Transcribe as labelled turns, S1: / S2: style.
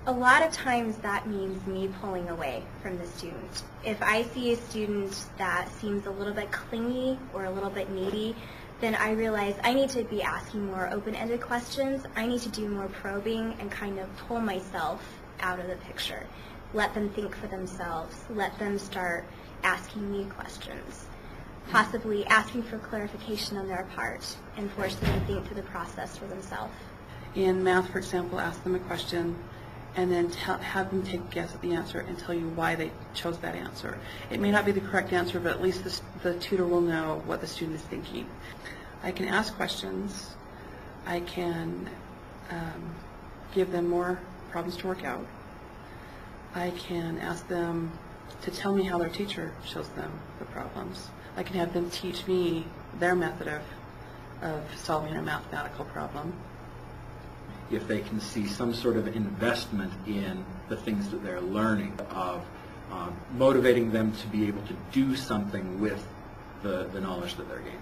S1: A lot of times that means me pulling away from the student. If I see a student that seems a little bit clingy or a little bit needy, then I realize I need to be asking more open-ended questions. I need to do more probing and kind of pull myself out of the picture. Let them think for themselves. Let them start asking me questions, possibly asking for clarification on their part, and force them to think through the process for themselves.
S2: In math, for example, ask them a question and then have them take a guess at the answer and tell you why they chose that answer. It may not be the correct answer, but at least the tutor will know what the student is thinking. I can ask questions. I can give them more problems to work out. I can ask them to tell me how their teacher shows them the problems. I can have them teach me their method of solving a mathematical problem.
S3: If they can see some sort of investment in the things that they're learning, of motivating them to be able to do something with the knowledge that they're gaining.